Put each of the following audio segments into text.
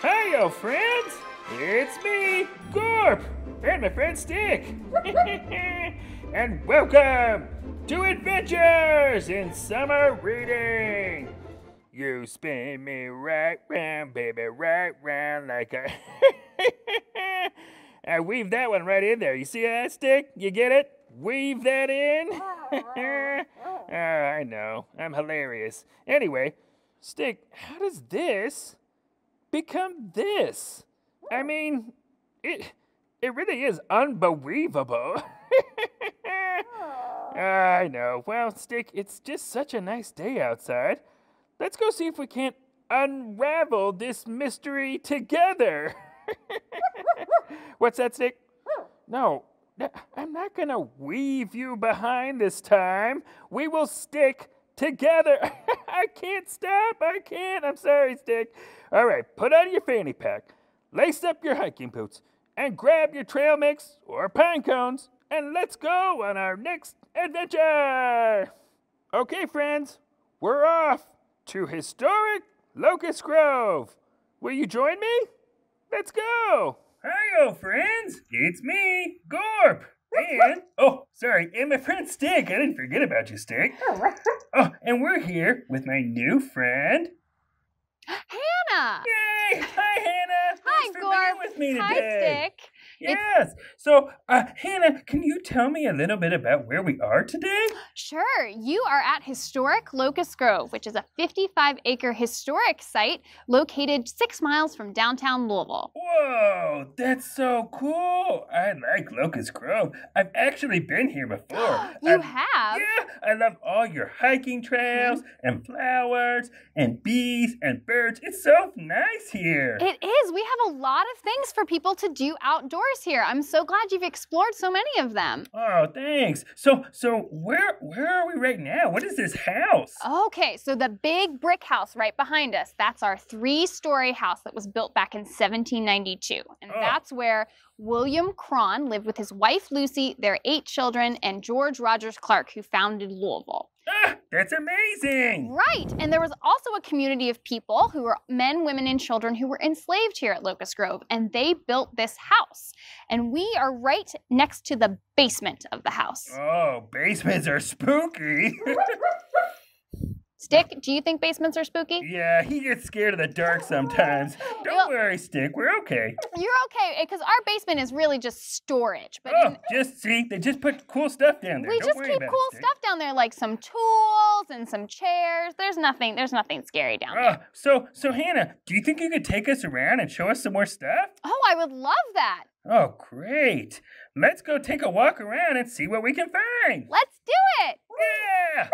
Hiyo, friends! It's me, Gorp, and my friend Stick. And welcome to Adventures in Summer Reading. You spin me right round, baby, right round like a... I weave that one right in there. You see that, Stick? You get it? Weave that in? I know. I'm hilarious. Anyway, Stick, how does this become this? I mean, it really is unbelievable. I know. Well, Stick, it's just such a nice day outside. Let's go see if we can't unravel this mystery together. What's that, Stick? No, I'm not gonna weave you behind this time. We will stick together. I can't stop. I can't. I'm sorry, Stick. All right, put on your fanny pack, lace up your hiking boots, and grab your trail mix or pine cones, and let's go on our next adventure. Okay, friends, we're off to historic Locust Grove. Will you join me? Let's go. Hiyo, friends. It's me, Gorp. And my friend Stick. I didn't forget about you, Stick. Oh, and we're here with my new friend, Hannah! Yay! Hi, Hannah! Thanks for being with me today. Hi, Stick. Yes. So, Hannah, can you tell me a little bit about where we are today? Sure. You are at historic Locust Grove, which is a 55-acre historic site located 6 miles from downtown Louisville. Whoa, that's so cool. I like Locust Grove. I've actually been here before. You have? Yeah, I love all your hiking trails and flowers and bees and birds. It's so nice here. It is. We have a lot of things for people to do outdoors here. I'm so glad you've explored so many of them. Oh, thanks. So where are we right now? What is this house? Okay, so the big brick house right behind us, that's our 3-story house that was built back in 1792. And that's where William Cron lived with his wife Lucy, their 8 children, and George Rogers Clark, who founded Louisville. That's amazing! Right, and there was also a community of people who were men, women, and children who were enslaved here at Locust Grove, and they built this house. And we are right next to the basement of the house. Oh, basements are spooky! Stick, do you think basements are spooky? Yeah, he gets scared of the dark sometimes. Don't worry, Stick, we're okay. You're okay, because our basement is really just storage. But they just put cool stuff down there. We Don't just worry keep about cool it, stuff down there, like some tools and some chairs. There's nothing scary down there. So Hannah, do you think you could take us around and show us some more stuff? Oh, I would love that. Oh, great. Let's go take a walk around and see what we can find. Let's do it. Yeah!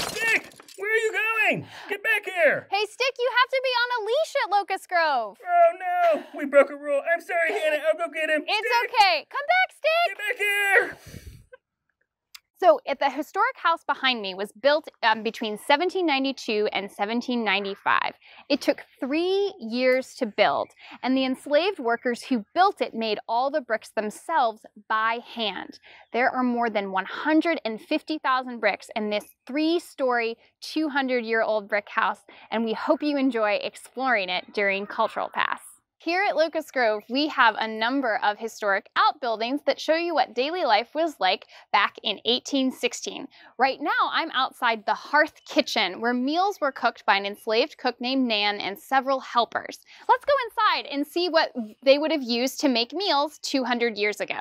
Stick, where are you going? Get back here. Hey, Stick, you have to be on a leash at Locust Grove. Oh, no. We broke a rule. I'm sorry, Hannah. I'll go get him. It's Stick, okay. Come back, Stick. get back here. So the historic house behind me was built between 1792 and 1795. It took 3 years to build, and the enslaved workers who built it made all the bricks themselves by hand. There are more than 150,000 bricks in this 3-story, 200-year-old brick house, and we hope you enjoy exploring it during Cultural Pass. Here at Locust Grove, we have a number of historic outbuildings that show you what daily life was like back in 1816. Right now, I'm outside the hearth kitchen, where meals were cooked by an enslaved cook named Nan and several helpers. Let's go inside and see what they would have used to make meals 200 years ago.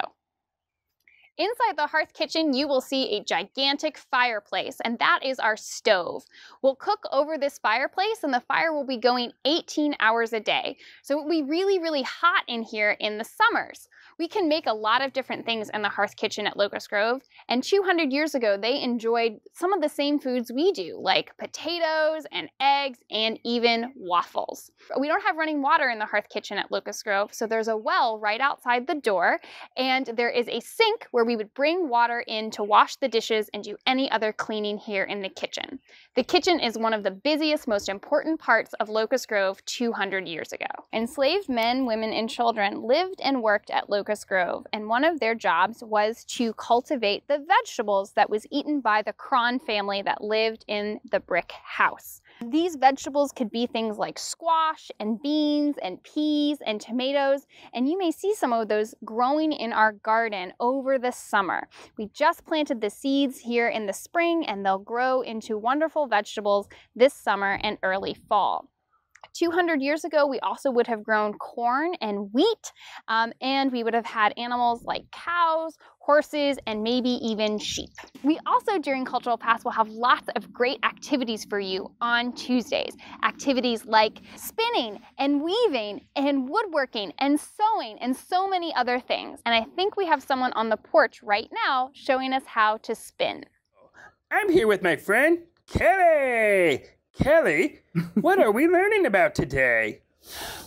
Inside the hearth kitchen, you will see a gigantic fireplace, and that is our stove. We'll cook over this fireplace, and the fire will be going 18 hours a day. So it will be really, really hot in here in the summers. We can make a lot of different things in the hearth kitchen at Locust Grove, and 200 years ago, they enjoyed some of the same foods we do, like potatoes and eggs and even waffles. We don't have running water in the hearth kitchen at Locust Grove, so there's a well right outside the door, and there is a sink where we would bring water in to wash the dishes and do any other cleaning here in the kitchen. The kitchen is one of the busiest, most important parts of Locust Grove 200 years ago. Enslaved men, women, and children lived and worked at Locust Grove, and one of their jobs was to cultivate the vegetables that was eaten by the Cron family that lived in the brick house. These vegetables could be things like squash and beans and peas and tomatoes, and you may see some of those growing in our garden over the summer. We just planted the seeds here in the spring, and they'll grow into wonderful vegetables this summer and early fall. 200 years ago, we also would have grown corn and wheat, and we would have had animals like cows, horses, and maybe even sheep. We also, during Cultural Pass, will have lots of great activities for you on Tuesdays. Activities like spinning and weaving and woodworking and sewing and so many other things. And I think we have someone on the porch right now showing us how to spin. I'm here with my friend, Kelly. Kelly, what are we learning about today?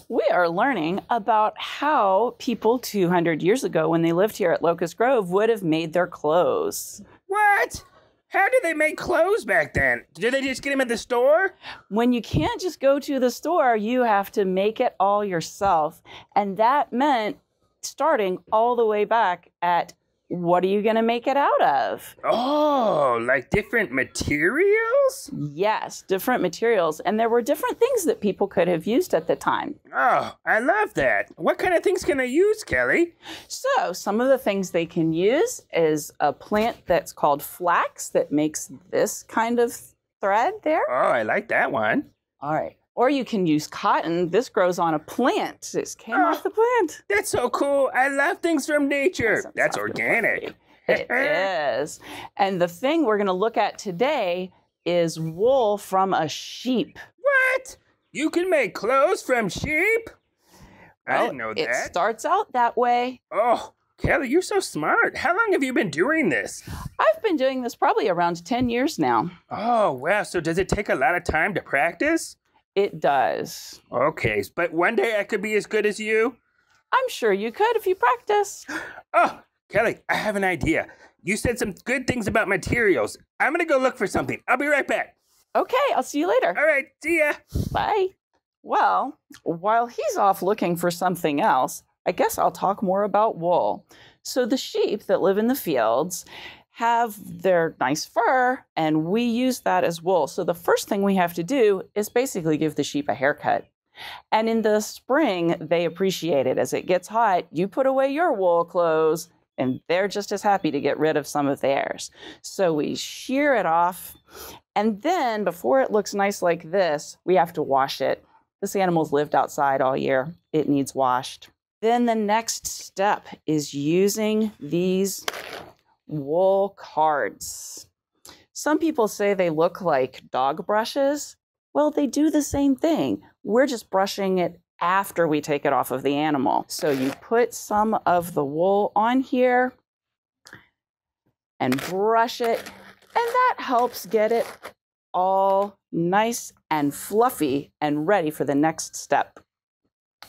We are learning about how people 200 years ago, when they lived here at Locust Grove, would have made their clothes. What? How did they make clothes back then? Did they just get them at the store? When you can't just go to the store, you have to make it all yourself. And that meant starting all the way back at what are you going to make it out of? Oh, like different materials? Yes, different materials. And there were different things that people could have used at the time. Oh, I love that. What kind of things can I use, Kelly? So some of the things they can use is a plant that's called flax that makes this kind of thread there. Oh, I like that one. All right. Or you can use cotton. This grows on a plant. This came off the plant. That's so cool. I love things from nature. That's organic. It is. And the thing we're going to look at today is wool from a sheep. What? You can make clothes from sheep? I didn't know that. It starts out that way. Oh, Kelly, you're so smart. How long have you been doing this? I've been doing this probably around 10 years now. Oh, wow. So does it take a lot of time to practice? It does. Okay, but one day I could be as good as you? I'm sure you could if you practice. Oh, Kelly, I have an idea. You said some good things about materials. I'm gonna go look for something. I'll be right back. Okay, I'll see you later. All right, see ya. Bye. Well, while he's off looking for something else, I guess I'll talk more about wool. So the sheep that live in the fields have their nice fur, and we use that as wool. So the first thing we have to do is basically give the sheep a haircut. And in the spring, they appreciate it. As it gets hot, you put away your wool clothes, and they're just as happy to get rid of some of theirs. So we shear it off, and then before it looks nice like this, we have to wash it. This animal's lived outside all year. It needs washed. Then the next step is using these wool cards. Some people say they look like dog brushes. Well, they do the same thing. We're just brushing it after we take it off of the animal. So you put some of the wool on here and brush it, and that helps get it all nice and fluffy and ready for the next step,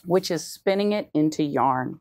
which is spinning it into yarn.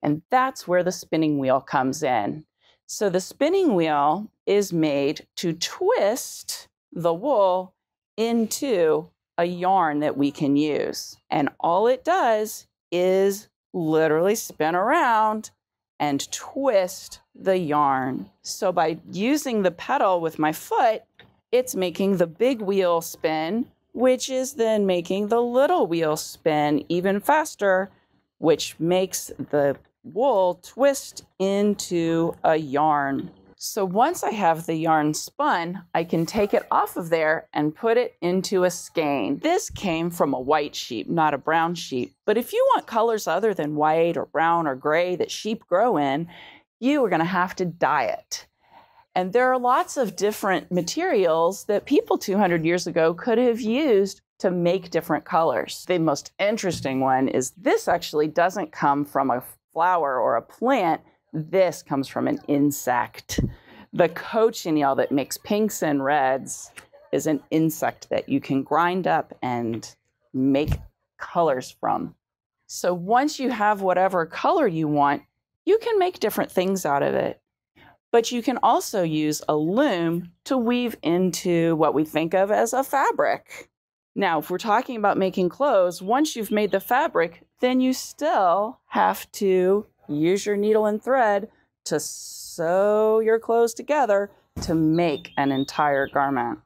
And that's where the spinning wheel comes in. So the spinning wheel is made to twist the wool into a yarn that we can use. And all it does is literally spin around and twist the yarn. So by using the pedal with my foot, it's making the big wheel spin, which is then making the little wheel spin even faster, which makes the wool twist into a yarn. So once I have the yarn spun, I can take it off of there and put it into a skein. This came from a white sheep, not a brown sheep. But if you want colors other than white or brown or gray that sheep grow in, you are going to have to dye it. And there are lots of different materials that people 200 years ago could have used to make different colors. The most interesting one is this actually doesn't come from a flower or a plant. This comes from an insect. The cochineal that makes pinks and reds is an insect that you can grind up and make colors from. So once you have whatever color you want, you can make different things out of it. But you can also use a loom to weave into what we think of as a fabric. Now, if we're talking about making clothes, once you've made the fabric, then you still have to use your needle and thread to sew your clothes together to make an entire garment.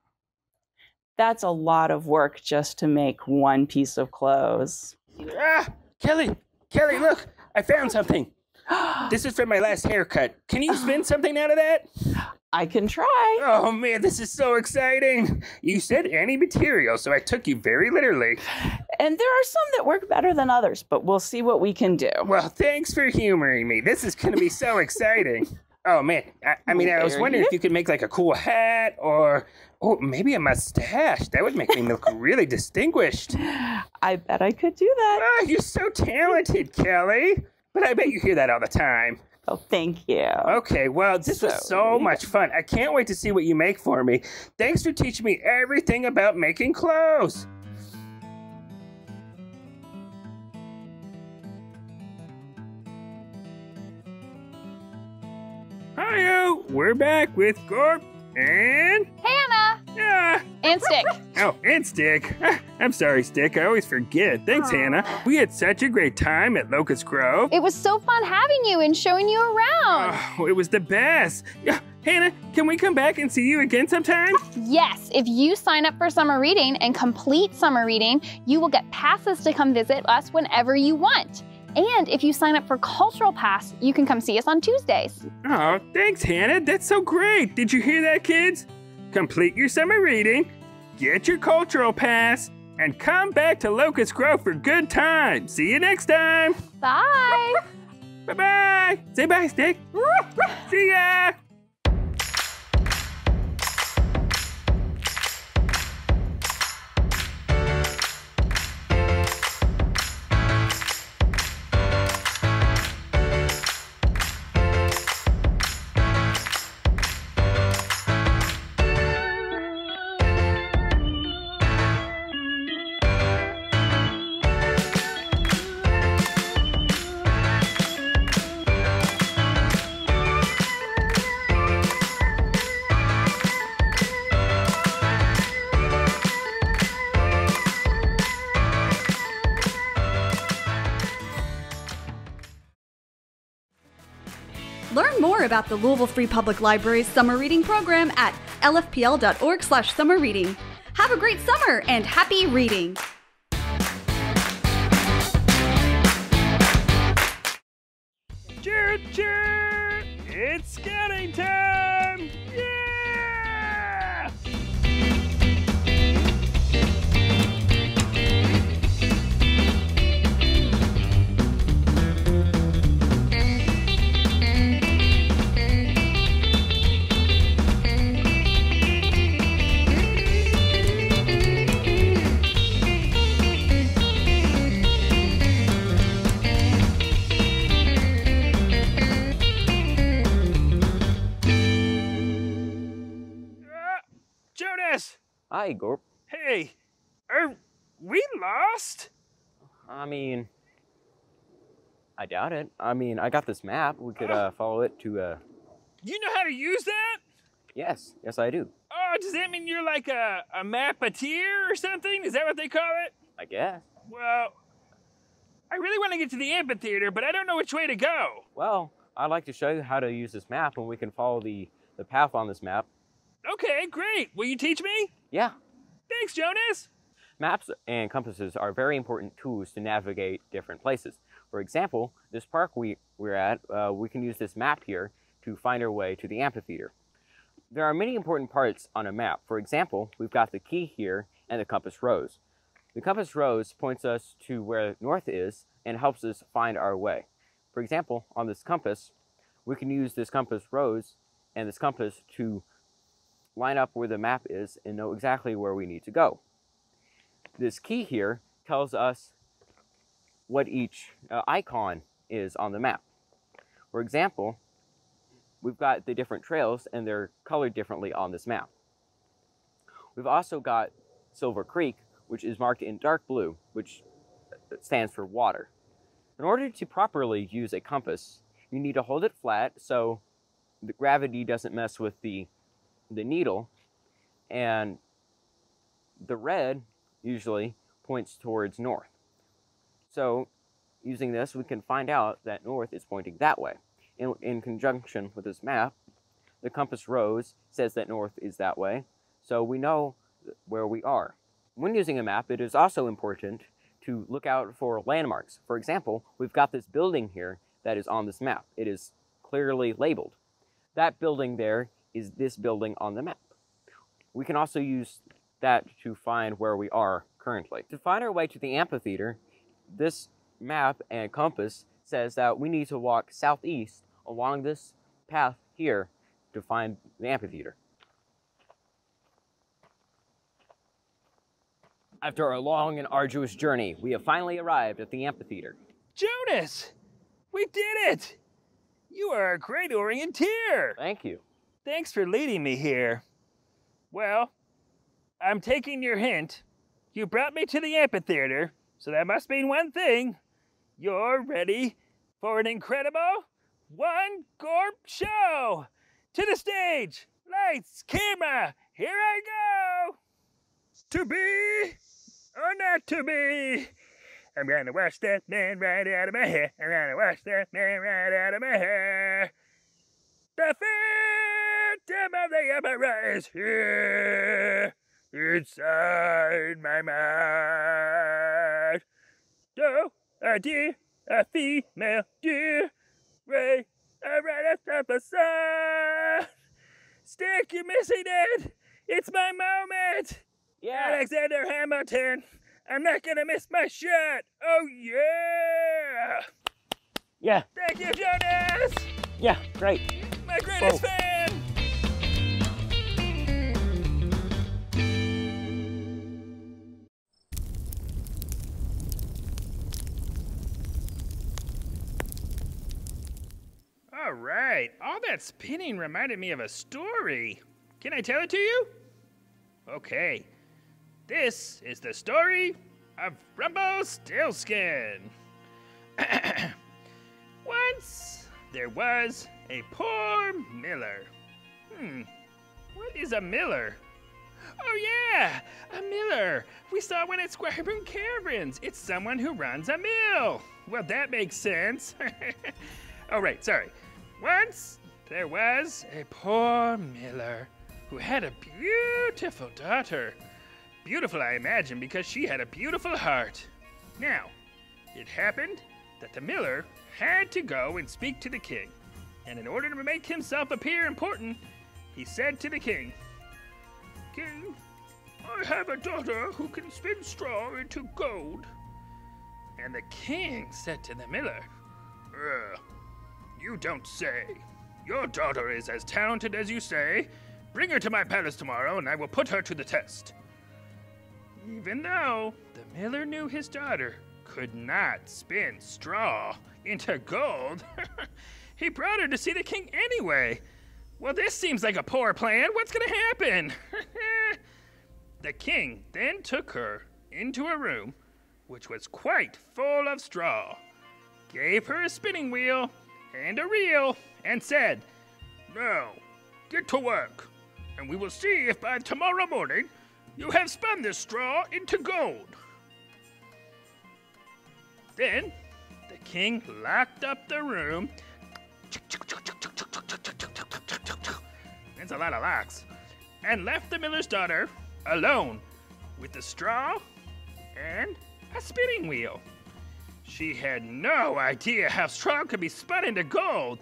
That's a lot of work just to make one piece of clothes. Ah, Kelly, look, I found something. This is from my last haircut. Can you spin something out of that? I can try. Oh man, this is so exciting. You said any material, so I took you very literally. And there are some that work better than others, but we'll see what we can do. Well, thanks for humoring me. This is going to be so exciting. Oh man, I was wondering if you could make like a cool hat or maybe a mustache. That would make me look really distinguished. I bet I could do that. Oh, you're so talented, Kelly. But I bet you hear that all the time. Oh, thank you. Okay, well, this was so much fun. I can't wait to see what you make for me. Thanks for teaching me everything about making clothes. Hi-yo, we're back with Gorp and Hannah! Yeah. And Stick. Oh, and Stick. I'm sorry, Stick. I always forget. Thanks, Hannah. We had such a great time at Locust Grove. It was so fun having you and showing you around. Oh, it was the best. Yeah, Hannah, can we come back and see you again sometime? Yes, if you sign up for summer reading and complete summer reading, you will get passes to come visit us whenever you want. And if you sign up for Cultural Pass, you can come see us on Tuesdays. Oh, thanks, Hannah. That's so great. Did you hear that, kids? Complete your summer reading, get your Cultural Pass, and come back to Locust Grove for good time. See you next time. Bye. Bye-bye. Say bye, Stick. See ya. Learn more about the Louisville Free Public Library's summer reading program at lfpl.org/summerreading. Have a great summer and happy reading! Choo choo! It's scouting time! Yeah! Jonas! Hi, Gorp. Hey, are we lost? I mean, I doubt it. I mean, I got this map. We could follow it to, You know how to use that? Yes, I do. Oh, does that mean you're like a mappeteer or something? Is that what they call it? I guess. Well, I really want to get to the amphitheater, but I don't know which way to go. Well, I'd like to show you how to use this map, and we can follow the path on this map. Okay, great. Will you teach me? Yeah. Thanks, Jonas. Maps and compasses are very important tools to navigate different places. For example, this park we're at, we can use this map here to find our way to the amphitheater. There are many important parts on a map. For example, we've got the key here and the compass rose. The compass rose points us to where north is and helps us find our way. For example, on this compass, we can use this compass rose and this compass to line up where the map is and know exactly where we need to go. This key here tells us what each icon is on the map. For example, we've got the different trails and they're colored differently on this map. We've also got Silver Creek, which is marked in dark blue, which stands for water. In order to properly use a compass, you need to hold it flat so the gravity doesn't mess with the needle, and the red usually points towards north. So using this, we can find out that north is pointing that way. In conjunction with this map, the compass rose says that north is that way, so we know where we are. When using a map, it is also important to look out for landmarks. For example, we've got this building here that is on this map. It is clearly labeled. That building there is this building on the map. We can also use that to find where we are currently. To find our way to the amphitheater, this map and compass says that we need to walk southeast along this path here to find the amphitheater. After a long and arduous journey, we have finally arrived at the amphitheater. Jonas! We did it! You are a great orienteer! Thank you. Thanks for leading me here. Well, I'm taking your hint. You brought me to the amphitheater, so that must mean one thing. You're ready for an incredible one-gorp show! To the stage! Lights, camera, here I go! To be or not to be? I'm gonna wash that man right out of my hair. I'm gonna wash that man right out of my hair. The phantom of the emperor is here inside my mind. Do a deer, a female deer, right at the sun. Stick, you're missing it. It's my moment. Yeah. Alexander Hamilton, I'm not gonna miss my shot. Oh yeah! Yeah. Thank you, Jonas. Yeah, great. My greatest fan. All right, all that spinning reminded me of a story. Can I tell it to you? Okay. This is the story of Rumpelstiltskin. Once there was a poor miller. What is a miller? Oh yeah, a miller. We saw one at Squireburn Caverns. It's someone who runs a mill. Well, that makes sense. Oh right, sorry. Once there was a poor miller who had a beautiful daughter. Beautiful, I imagine, because she had a beautiful heart. Now, it happened that the miller had to go and speak to the king. And in order to make himself appear important, he said to the king, "King, I have a daughter who can spin straw into gold." And the king said to the miller, "You don't say. Your daughter is as talented as you say. Bring her to my palace tomorrow, and I will put her to the test." Even though the miller knew his daughter could not spin straw into gold, he brought her to see the king anyway. Well, this seems like a poor plan. What's gonna happen? The king then took her into a room which was quite full of straw, gave her a spinning wheel and a reel, and said, "Now, get to work, and we will see if by tomorrow morning you have spun this straw into gold." Then the king locked up the room. That's a lot of locks. And left the miller's daughter alone with the straw and a spinning wheel. She had no idea how straw could be spun into gold.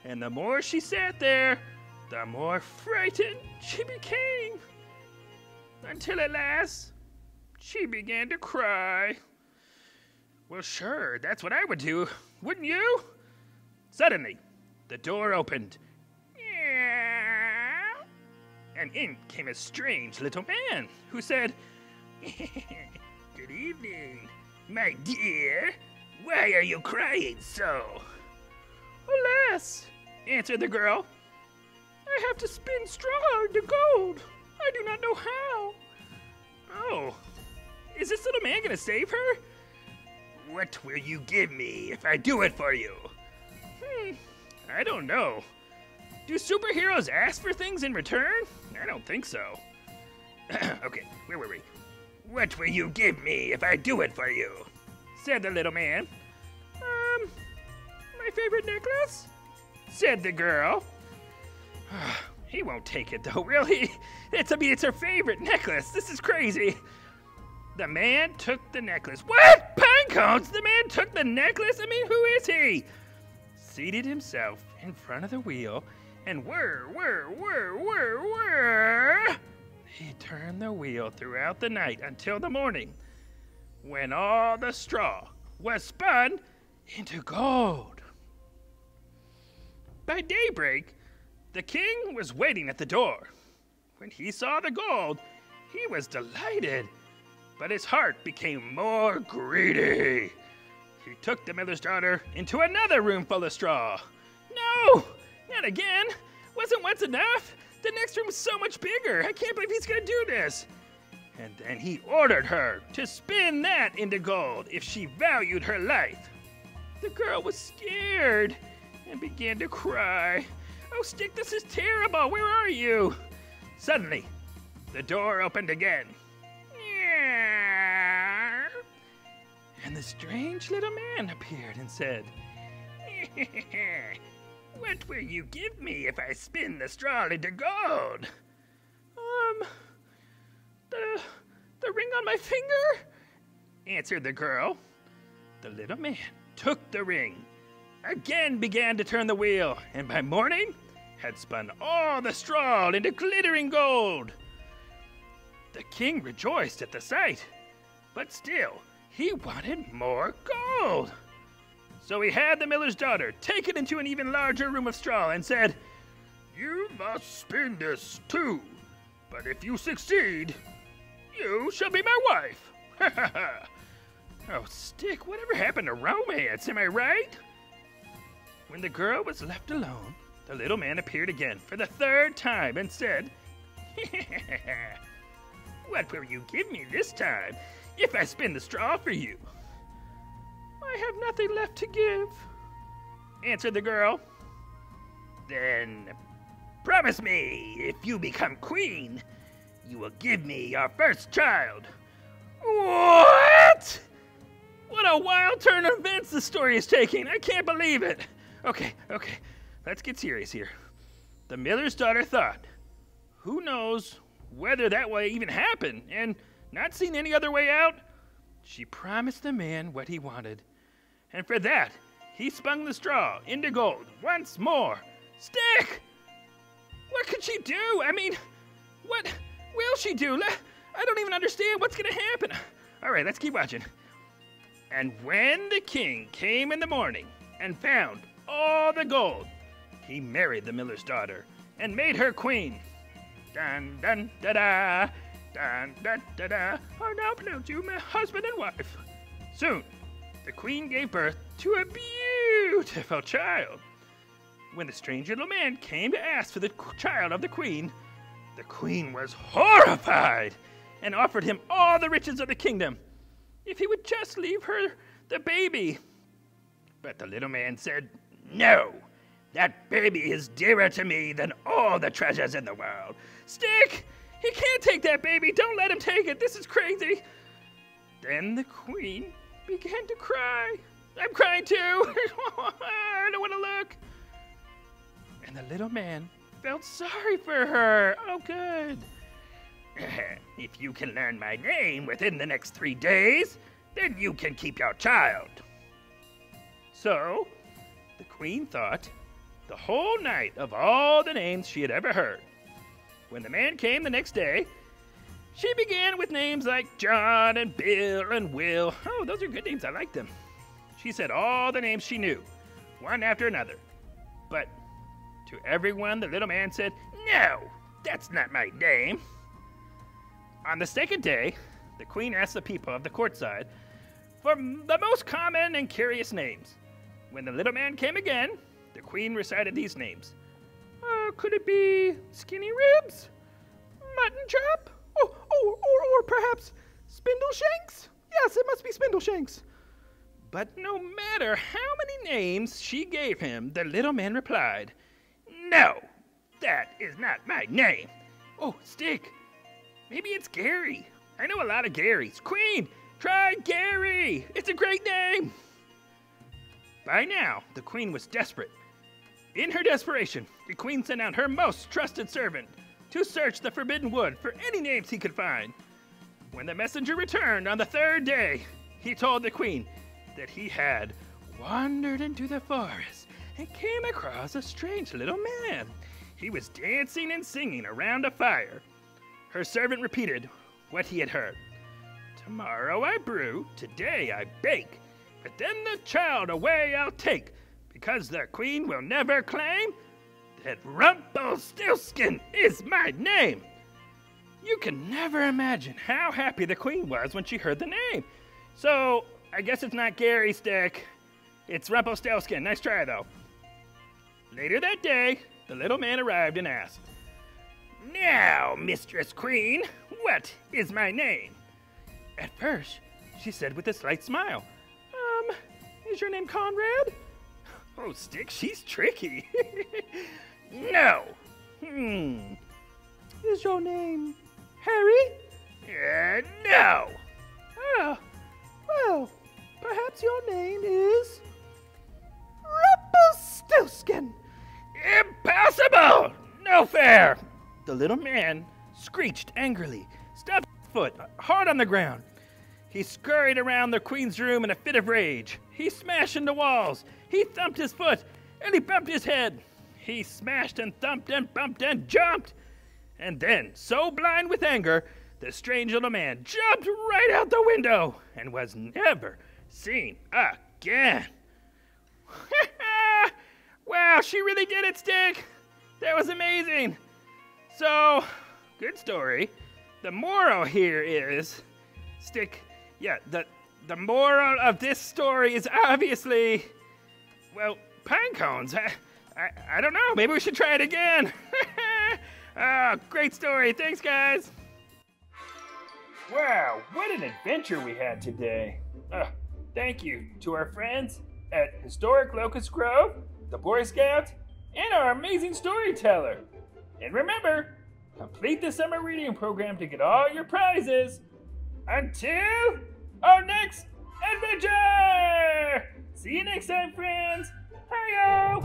And the more she sat there, the more frightened she became. Until at last, she began to cry. Well, sure, that's what I would do, wouldn't you? Suddenly, the door opened. And in came a strange little man who said, "Good evening, my dear. Why are you crying so?" "Alas," answered the girl, "I have to spin straw into gold. I do not know how." "Oh, is this little man gonna save her?" "What will you give me if I do it for you?" I don't know. Do superheroes ask for things in return? I don't think so. Okay, where were we? "What will you give me if I do it for you?" said the little man. My favorite necklace?" said the girl. He won't take it, though, really. It's her favorite necklace. This is crazy. The man took the necklace. What? Pine cones? The man took the necklace? I mean, who is he? Seated himself in front of the wheel, and whir, he turned the wheel throughout the night until the morning, when all the straw was spun into gold. By daybreak, the king was waiting at the door. When he saw the gold, he was delighted, but his heart became more greedy. He took the miller's daughter into another room full of straw. No, not again. Wasn't once enough? The next room is so much bigger. I can't believe he's gonna do this. And then he ordered her to spin that into gold if she valued her life. The girl was scared and began to cry. Oh, Stick, this is terrible. Where are you? Suddenly, the door opened again. And the strange little man appeared and said, "What will you give me if I spin the straw into gold?" The ring on my finger," answered the girl. The little man took the ring, again began to turn the wheel, and by morning had spun all the straw into glittering gold. The king rejoiced at the sight, but still he wanted more gold. So he had the miller's daughter take it into an even larger room of straw and said, "You must spin this too, but if you succeed, you shall be my wife." Ha ha ha. Oh, Stick, whatever happened to romance, am I right? When the girl was left alone, the little man appeared again for the third time and said, "What will you give me this time if I spin the straw for you?" "I have nothing left to give," answered the girl. "Then promise me, if you become queen, you will give me your first child." What? What a wild turn of events the story is taking. I can't believe it. Okay, let's get serious here. The miller's daughter thought, who knows whether that will even happen, and not seeing any other way out, she promised the man what he wanted. And for that, he spun the straw into gold once more. Stick! What could she do? I mean, what will she do? I don't even understand what's going to happen. All right, let's keep watching. And when the king came in the morning and found all the gold, he married the miller's daughter and made her queen. Dun dun da da, dun dun da da. I now pronounce you my husband and wife. Soon, the queen gave birth to a beautiful child. When the strange little man came to ask for the child of the queen was horrified and offered him all the riches of the kingdom if he would just leave her the baby. But the little man said, "No, that baby is dearer to me than all the treasures in the world." Stick! He can't take that baby. Don't let him take it. This is crazy. Then the queen began to cry. I'm crying too. I don't want to look. And the little man felt sorry for her. Oh, good. "If you can learn my name within the next 3 days, then you can keep your child." So, the queen thought the whole night of all the names she had ever heard. When the man came the next day, she began with names like John and Bill and Will. Oh, those are good names. I like them. She said all the names she knew, one after another. But to everyone, the little man said, "No, that's not my name." On the second day, the queen asked the people of the courtside for the most common and curious names. When the little man came again, the queen recited these names. Could it be Skinny Ribs? Mutton Chop? Or perhaps Spindleshanks? Yes, it must be Spindleshanks. But no matter how many names she gave him, the little man replied, "No, that is not my name." Oh, Stick, maybe it's Gary. I know a lot of Garys. Queen, try Gary. It's a great name. By now, the queen was desperate. In her desperation, the queen sent out her most trusted servant to search the forbidden wood for any names he could find. When the messenger returned on the third day, he told the queen that he had wandered into the forest and came across a strange little man. He was dancing and singing around a fire. Her servant repeated what he had heard. Tomorrow I brew, today I bake, but then the child away I'll take, because the queen will never claim that Rumpelstiltskin is my name. You can never imagine how happy the queen was when she heard the name. So, I guess it's not Gary Stick, it's Rumpelstiltskin. Nice try, though. Later that day, the little man arrived and asked, Now, Mistress Queen, what is my name? At first, she said with a slight smile, is your name Conrad? Oh, Stick, she's tricky. No. Is your name Harry? No. Ah, well, perhaps your name is Rumpelstiltskin. Impossible! No fair! The little man screeched angrily, stamped his foot hard on the ground. He scurried around the queen's room in a fit of rage. He smashed into walls. He thumped his foot, and he bumped his head. He smashed and thumped and bumped and jumped. And then, so blind with anger, the strange little man jumped right out the window and was never seen again. Wow, she really did it, Stick. That was amazing. So, good story. The moral here is, Stick, the moral of this story is obviously, well, pine cones. I don't know. Maybe we should try it again. Oh, great story. Thanks, guys. Wow, what an adventure we had today. Thank you to our friends at Historic Locust Grove, the Boy Scouts, and our amazing storyteller. And remember, complete the summer reading program to get all your prizes. Until our next adventure! See you next time, friends. Hi-yo!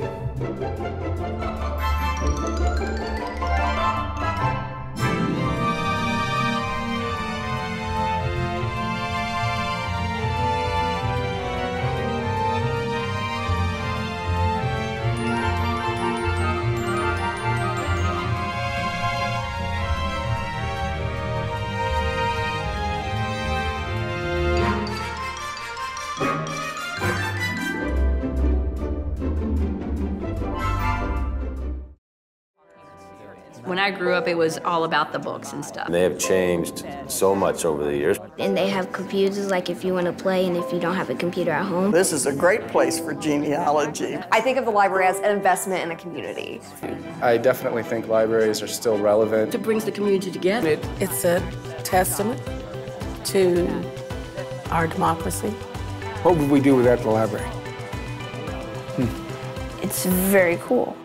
When I grew up, it was all about the books and stuff. They have changed so much over the years. And they have computers, like if you want to play and if you don't have a computer at home. This is a great place for genealogy. I think of the library as an investment in a community. I definitely think libraries are still relevant. It brings the community together. It's a testament to our democracy. What would we do without the library? It's very cool.